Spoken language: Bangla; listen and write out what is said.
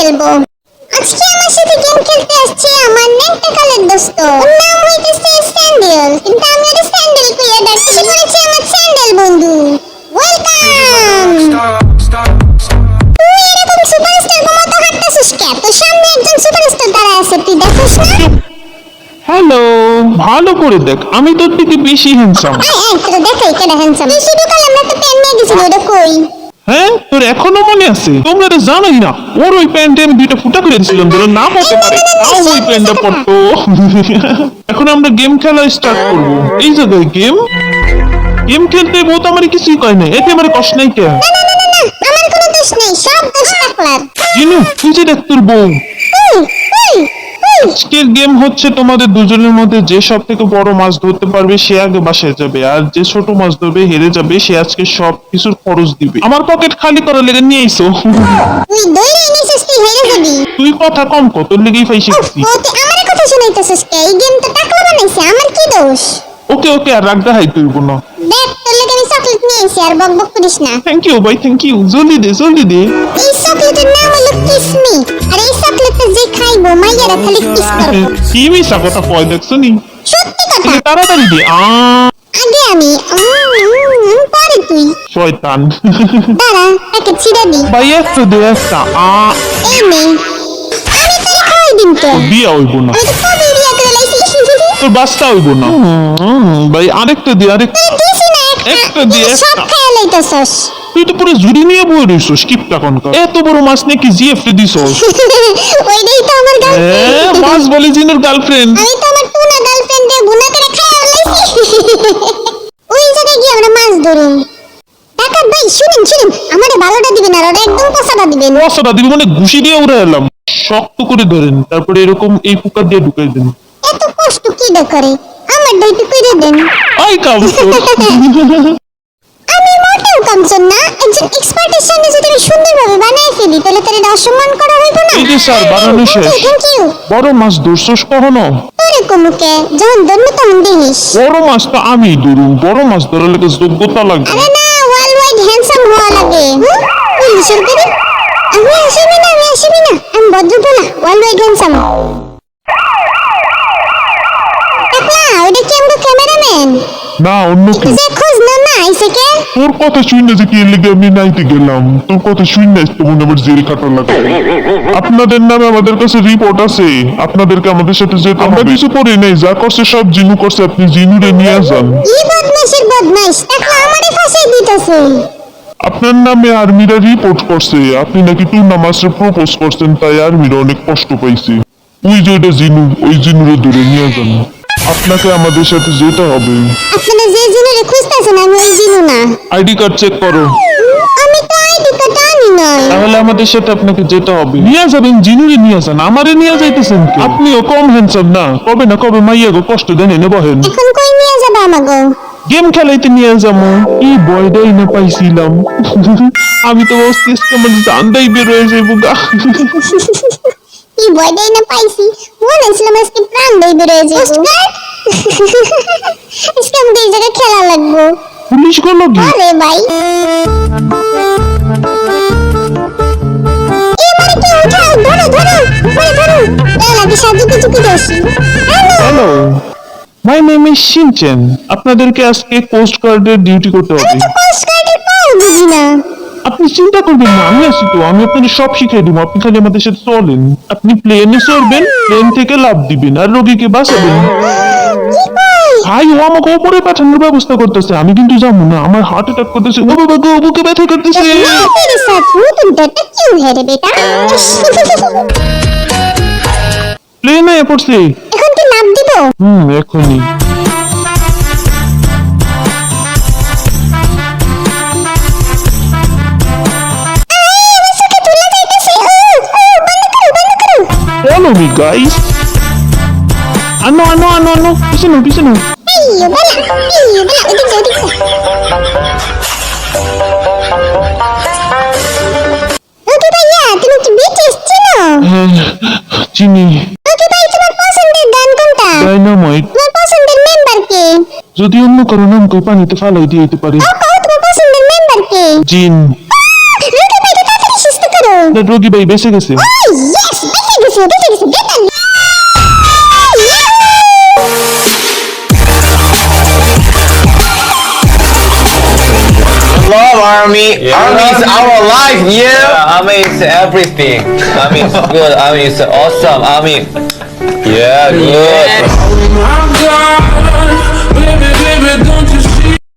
খেলবো। আজকে আমার সাথে গেম খেলতে আসছে আমার নেকটা কালের দোস্ত। ওর নাম হইতেছে স্যান্ডেল, কিন্তু আমি ওকে স্যান্ডেল কইয়া ডাকতে করেছি আমার স্যান্ডেল বন্ধু। ওয়েলকাম। তুই এরকম সুপারস্টার মতো হাঁটতেছিস কে? তোর সামনে একজন সুপারস্টার দাঁড়ায় আছে, তুই দেখছিস না? হ্যালো, ভালো করে দেখ, আমি তোর থেকে বেশি হ্যান্ডসাম। তোর দেখাই কেডা হ্যান্ডসাম। তুই শুধু কাল আমরা একটা প্যান নিয়ে গেছিলি, ওটা কই? হ্যাঁ, তোর এখনো মনে আছে? তোমরা তো জানোই না, ওর ওই প্যান্টে আমি 2টা ফুটা করে দিয়েছিলাম, তোর নাম হতে পারে তাও ওই প্যান্টটা পরতো। এখন আমরা গেম খেলা স্টার্ট করবো। এই জায়গায় গেম খেলতে বহুত আমার কিছুই কয় না, এতে আমার কষ্ট নাই কে? না, আমার কোনো দোষ নেই, সব দোষ টাকলার। জিনু, তুই যে দেখ তোর বউ। আজকের গেম হচ্ছে তোমাদের দুজনের মধ্যে যে সব থেকে বড় মাছ ধরতে পারবে সে আগে বাসায় যাবে, আর যে ছোট মাছ ধরবে হেরে যাবে, সে আজকে সব কিছুর খরচ দিবে। আমার পকেট খালি করার লেগে নিয়ে আইসো। তুই দৌড়ে এনেছিস, তুই হেরে যাবি। তুই কথা কম কর, তোর লেগেই ফাইসি গেছি। তুই আমার কথা শুনাইতেছিস কে? এই গেম তো টাকলা বানাইছে, আমার কি দোষ? ওকে আর রাগ দেখাই তুই না। দেখ, তোর লেগে আমি চকলেট নিয়ে আইছি, আর বকবক করিস না। থ্যাংক ইউ ভাই, থ্যাংক ইউ। জলদি দে। এই চকলেটের নাম হলো কিসমি, আর এই চকলেটটা যে খাইবো মাইয়ারা খালি কিস করবো। কি মিশা কথা কয় দেখছো নি? সত্যি কথা। তাহলে তাড়াতাড়ি দে। আগে আমি, পরে তুই। শয়তান। দাঁড়া, তাকে ছিড়ে দি। ভাই একটা দে একটা। এই নে, আমি তোরে খাওয়াই দিন তো। বিয়া হইব না, আমি তো কবে বিয়া করে লাইছি। তোর বাচ্চা হইব না। ভাই আরেকটা দে, আরেকটা। দিছি না একটা দে, সব একটা। খাইয়া লাইতাছস। তুই তো পুরো জুড়ি নিয়ে বই রইছস, কিপটা কোনকার। এত বড় মাছ নিয়ে কি জিএফটি দিছস? ওইটাই তো আমার গার্লফ্রেন্ড। মাছ বলে জিনুর গার্লফ্রেন্ড। আমি তো আমার টুনা গার্লফ্রেন্ড দিয়ে ভুনা করে খাইয়া লাইছি। ওই জায়গায় গিয়ে আমরা মাছ ধরুম। ডাকাত ভাই শুনুন, আমারে ভালোটা দিবেন আর ওরা একদম পচাটা দিবেন। রসটা দিবি মানে ঘুষি দিয়ে উড়ে এলাম। শক্ত করে ধরেন, তারপরে এরকম এই পুকা দিয়ে ঢুকাই দেন। এত কষ্ট কি করে? আমার ডাইটু কইরে দেন। I come. আমি মোটেও কামচন না, একজন এক্সপার্টের সামনে যদি আমি সুন্দরভাবে বানায় ফেলি তাহলে তার এটা অসম্মান করা হইব না। এই যে স্যার, বানানো শেষ। Thank you. বড় মাছ ধরছস কখনো? তোরে কমুকে যখন ধরবো তখন দেখিস। বড় মাছ তো আমি ধরুম, বড় মাছ ধরার লেগে যোগ্যতা লাগবে। আরে না, ওয়ার্ল্ড ওয়াইড হ্যান্ডসাম হওয়া লাগে। পুলিশের করে আমি আসবি না, আমি ভদ্রপনা ওয়ার্ল্ড ওয়াইড হ্যান্ডসাম। আপনা ওইটা কি আমরা ক্যামেরাম্যান? না, অন্য কি? যে খোঁজ না আইছে কে? তোর কথা শুনে যে কি লেগে আমি নাইতে গেলাম, তোর কথা শুনে তো মনে আমার জেল খাটা লাগে। আপনাদের নামে আমাদের কাছে রিপোর্ট আছে, আপনাদেরকে আমাদের সাথে যেতে হবে। আমরা কিছু করি নাই, যা করছে সব জিনু করছে, আপনি জিনুরে নিয়ে যান। ই বদমাশের বদমাশ, টাকা আমারে ফাঁসাই দিতেছে। আপনার নামে আর্মিরা রিপোর্ট করছে, আপনি নাকি টুনা মাস্টার প্রপোজ করছেন, তাই আর্মিরা অনেক কষ্ট পাইছে। ওই যে ওটা জিনু, ওই জিনুরে ধরে নিয়ে যান। আপনাকে আমাদের সাথে যেতে হবে। আপনারা যে জিনুরে খুঁজতেছেন আমি ওই জিনু না। আইডি কার্ড চেক করো। আমি তো আইডি কার্ড আনি নাই। তাহলে আমাদের সাথে আপনাকে যেতে হবে। নিয়ে যাবেন, জিনুরে নিয়ে যান, আমারে নিয়ে যাইতেছেন কি? আপনিও কম হ্যান্ডসাম না, কবে না কবে মাইয়া গো কষ্ট দেন, এনে বহেন। এখন কই নিয়ে যাবে আমাগো? গেম খেলাইতে নিয়ে যাবো। কি বয়টাই না পাইছিলাম। আমি তো মস্তিষ্কে আমার জানটাই বের হয়ে যাইব গা। কি বয়টাই না পাইছি, মনে ছিল আজকে প্রাণ দেই বেরোয় যাবো। আজকে আমাদের এই জায়গায় খেলা লাগবো। পুলিশ গুলো কি? আরে ভাই এবারে কি উঠাও, ধরো লাগে সাজু কিছু যাচ্ছি। Hello, my name is Shinchan. আপনাদেরকে আজকে কোস্ট গার্ডের ডিউটি করতে হবে। কোস্ট গার্ডের পাও বুঝি না। আপনি চিন্তা করবেন না, আমি আছি তো, আমি আপনাকে সব শিখিয়ে দিব, আপনি খালি আমাদের সাথে চলেন। আপনি প্লেনে চড়বেন, প্লেন থেকে লাফ দিবেন আর রোগীকে বাঁচাবেন। ভাই, ও আমাকে উপরে পাঠানোর ব্যবস্থা করতেছে, আমি কিন্তু যাবো না, আমার হার্ট অ্যাটাক করতেছে। ও বাবা গো, বুকে ব্যথা করতেছে। तेरे साथ हूँ तुम डरता क्यों है रे बेटा? প্লেনে পড়ছে। এখন কি নাম দিব? এখনই। Follow me, guys. Ano. Pisan. Iyo bala, odik. ওকে ভাইয়া, তুমি কি বিটিএস চিনো? চিনি। ওকে ভাই, তোমার পছন্দের গান কোনটা? ডাইনামাইট। তোমার পছন্দের মেম্বার কে? যদি অন্য কারো নাম কেউ পানিতে ফালাই দিয়ে দিতে পারে। তোমার পছন্দের মেম্বার কে? জিন। ওকে ভাই, তাড়াতাড়ি সুস্থ করো। আপনার রোগী ভাই বেঁচে গেছে। ইয়েস, বেঁচে গেছে better. Love Army. Army is our life. Yeah. Army is everything. Army is good. Army is awesome. Army. Yeah, good. Oh my God.